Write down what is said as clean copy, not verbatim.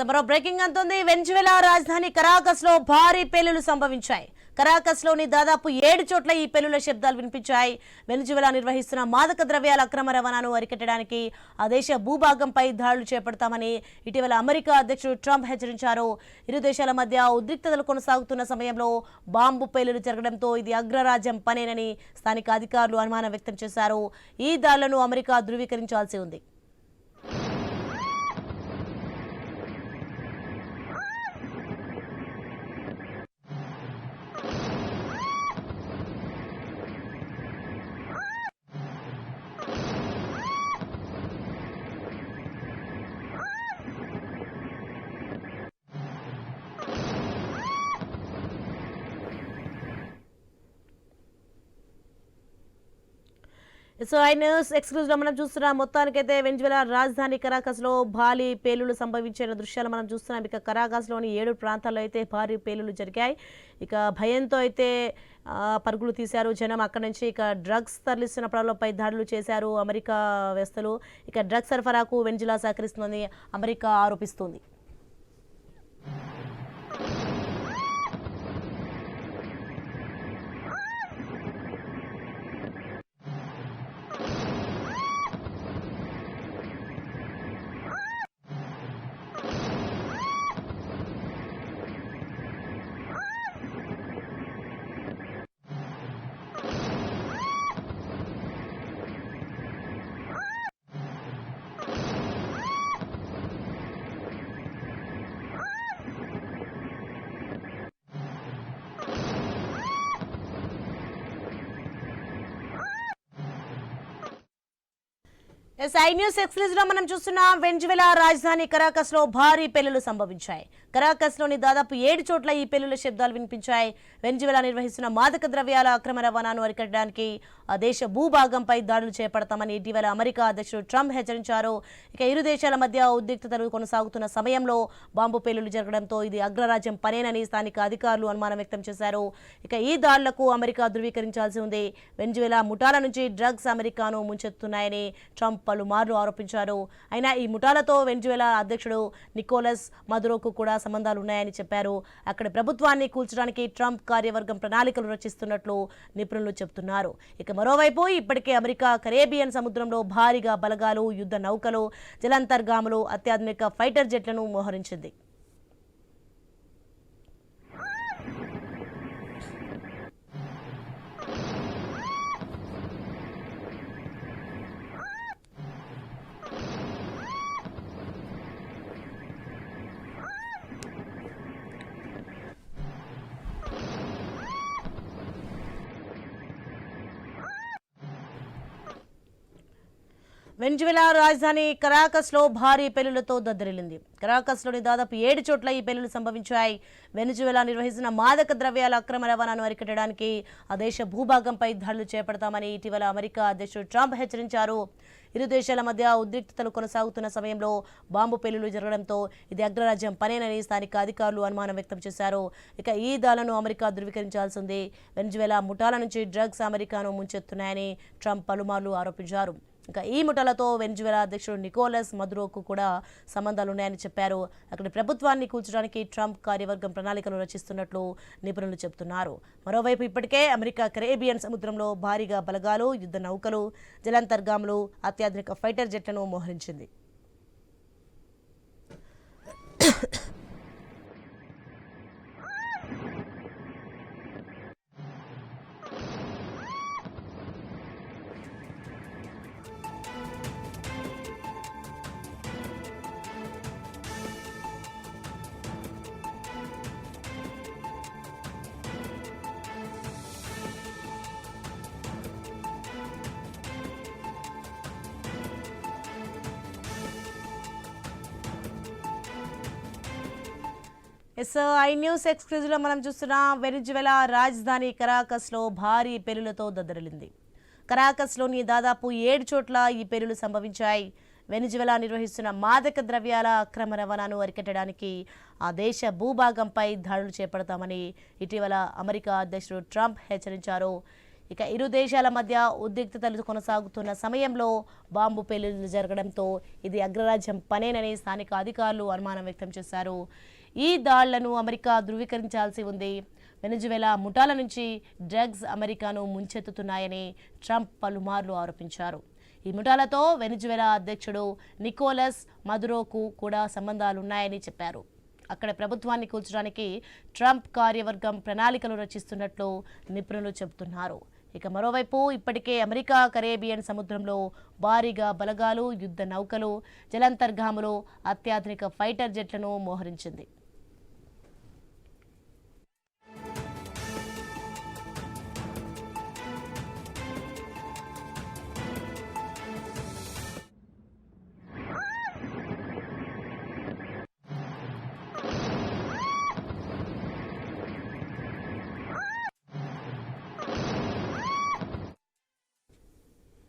మరో బ్రేకింగ్ అంటుంది. వెనిజువెలా రాజధాని కరాకస్ లో భారీ పేలుళ్లు సంభవించాయి. కరాకస్ లోని దాదాపు 7 చోట్ల ఈ పేలుళ్ల శబ్దాలు వినిపించాయి. వెనిజువెలా నిర్వహిస్తున్న మాదక ద్రవ్యాల అక్రమ రవాణాను అరికట్టడానికి ఆ దేశ భూభాగంపై దాడులు చేపడతామని ఇటీవల అమెరికా అధ్యక్షుడు ట్రంప్ హెచ్చరించారు. ఇరు దేశాల మధ్య ఉద్రిక్తతలు కొనసాగుతున్న సమయంలో బాంబు పేలుళ్లు జరగడంతో ఇది అగ్రరాజ్యం పనేనని స్థానిక అధికారులు అనుమానం వ్యక్తం చేశారు. ఈ దాడులను అమెరికా ధృవీకరించాల్సి ఉంది. సో ఐ న్యూస్ ఎక్స్క్లూజివ్ లో మనం చూస్తున్నాం. మొత్తానికైతే వెనిజువెలా రాజధాని కరాకస్ లో భారీ పేలుళ్లు సంభవించిన దృశ్యాలు మనం చూస్తున్నాం. ఇక కరాకస్ లోని 7 ప్రాంతాల్లో అయితే భారీ పేలుళ్లు జరిగాయి. ఇక భయంతో అయితే పరుగులు తీశారు జనం అక్కడి నుంచి. ఇక డ్రగ్స్ తరలిస్తున్న ప్రాంతాలపై దాడులు చేశారు అమెరికా వ్యవస్థలు. ఇక డ్రగ్స్ సరఫరాకు వెనిజువెలా సహకరిస్తుందని అమెరికా ఆరోపిస్తుంది. ఐ న్యూస్ ఎక్స్క్లూజివ్ లో మనం చూస్తున్నాం. వెనిజువెలా రాజధాని కరాకస్ లో భారీ పేలుళ్లు సంభవించాయి. కరాకస్ లోని దాదాపు 7 చోట్ల ఈ పేలుళ్ల శబ్దాలు వినిపించాయి. వెనిజువెలా నిర్వహిస్తున్న మాదక ద్రవ్యాల అక్రమ రవాణాను అరికట్టడానికి ఆ దేశ భూభాగంపై దాడులు చేపడతామని ఇటీవల అమెరికా అధ్యక్షుడు ట్రంప్ హెచ్చరించారు. ఇక ఇరు దేశాల మధ్య ఉద్రిక్తతలు కొనసాగుతున్న సమయంలో బాంబు పేలుళ్లు జరగడంతో ఇది అగ్రరాజ్యం పనేనని స్థానిక అధికారులు అనుమానం వ్యక్తం చేశారు. ఇక ఈ దాడులకు అమెరికా ధృవీకరించాల్సి ఉంది. వెనిజువెలా ముఠాల నుంచి డ్రగ్స్ అమెరికాను ముంచెత్తున్నాయని ట్రంప్ పలుమార్లు ఆరోపించారు. అయినా ఈ ముఠాలతో వెనిజువెలా అధ్యక్షుడు నికోలస్ మదురోకు కూడా సంబంధాలు ఉన్నాయని చెప్పారు. అక్కడి ప్రభుత్వాన్ని కూల్చడానికి ట్రంప్ కార్యవర్గం ప్రణాళికలు రచిస్తున్నట్లు నిపుణులు చెబుతున్నారు. ఇక మరోవైపు ఇప్పటికే అమెరికా కరేబియన్ సముద్రంలో భారీగా బలగాలు, యుద్ధ నౌకలు, జలాంతర్గాములు, అత్యాధునిక ఫైటర్ జెట్లను మోహరించింది. వెనిజువెలా రాజధాని కరాకస్ లో భారీ పేలుళ్లతో దద్దరిల్లింది. కరాకస్ లోని దాదాపు 7 చోట్ల ఈ పేలుళ్లు సంభవించాయి. వెనిజువెలా నిర్వహిస్తున్న మాదక ద్రవ్యాల అక్రమ రవాణాను అరికట్టడానికి ఆ దేశ భూభాగంపై దాడులు చేపడతామని ఇటీవల అమెరికా అధ్యక్షుడు ట్రంప్ హెచ్చరించారు. ఇరు దేశాల మధ్య ఉద్రిక్తతలు కొనసాగుతున్న సమయంలో బాంబు పేలుళ్లు జరగడంతో ఇది అగ్రరాజ్యం పనేనని స్థానిక అధికారులు అనుమానం వ్యక్తం చేశారు. ఇక ఈ దాడులను అమెరికా ధృవీకరించాల్సి ఉంది. వెనిజువెలా ముఠాల నుంచి డ్రగ్స్ అమెరికాను ముంచెత్తున్నాయని ట్రంప్ పలుమార్లు ఆరోపించారు. ఇంకా ఈ ముఠాలతో వెనిజువెలా అధ్యక్షుడు నికోలస్ మదురోకు కూడా సంబంధాలున్నాయని చెప్పారు. అక్కడి ప్రభుత్వాన్ని కూల్చడానికి ట్రంప్ కార్యవర్గం ప్రణాళికలు రచిస్తున్నట్లు నిపుణులు చెబుతున్నారు. మరోవైపు ఇప్పటికే అమెరికా కరేబియన్ సముద్రంలో భారీగా బలగాలు, యుద్ధ నౌకలు, జలాంతర్గాములు, అత్యాధునిక ఫైటర్ జెట్లను మోహరించింది. ఐ న్యూస్ ఎక్స్క్లూజివ్ లో మనం చూస్తున్నాం. వెనిజువెలా రాజధాని కరాకస్ లో భారీ పేలుళ్లతో దద్దరిల్లింది. కరాకస్ లోని దాదాపు 7 చోట్ల ఈ పేలుళ్లు సంభవించాయి. వెనిజువెలా నిర్వహిస్తున్న మాదక ద్రవ్యాల అక్రమ రవాణాను అరికట్టడానికి ఆ దేశ భూభాగంపై దాడులు చేపడతామని ఇటీవల అమెరికా అధ్యక్షుడు ట్రంప్ హెచ్చరించారు. ఇక ఇరు దేశాల మధ్య ఉద్రిక్తతలు కొనసాగుతున్న సమయంలో బాంబు పేలుళ్లు జరగడంతో ఇది అగ్రరాజ్యం పనేనని స్థానిక అధికారులు అనుమానం వ్యక్తం చేశారు. ఈ దాళ్లను అమెరికా ధృవీకరించాల్సి ఉంది. వెనజువెలా ముఠాల నుంచి డ్రగ్స్ అమెరికాను ముంచెత్తుతున్నాయని ట్రంప్ పలుమార్లు ఆరోపించారు. ఈ ముఠాలతో వెనజువెలా అధ్యక్షుడు నికోలస్ మదురోకు కూడా సంబంధాలున్నాయని చెప్పారు. అక్కడ ప్రభుత్వాన్ని కూల్చడానికి ట్రంప్ కార్యవర్గం ప్రణాళికలు రచిస్తున్నట్లు నిపుణులు చెబుతున్నారు. ఇక మరోవైపు ఇప్పటికే అమెరికా కరేబియన్ సముద్రంలో భారీగా బలగాలు, యుద్ధ నౌకలు, జలాంతర్గాములు, అత్యాధునిక ఫైటర్ జెట్లను మోహరించింది.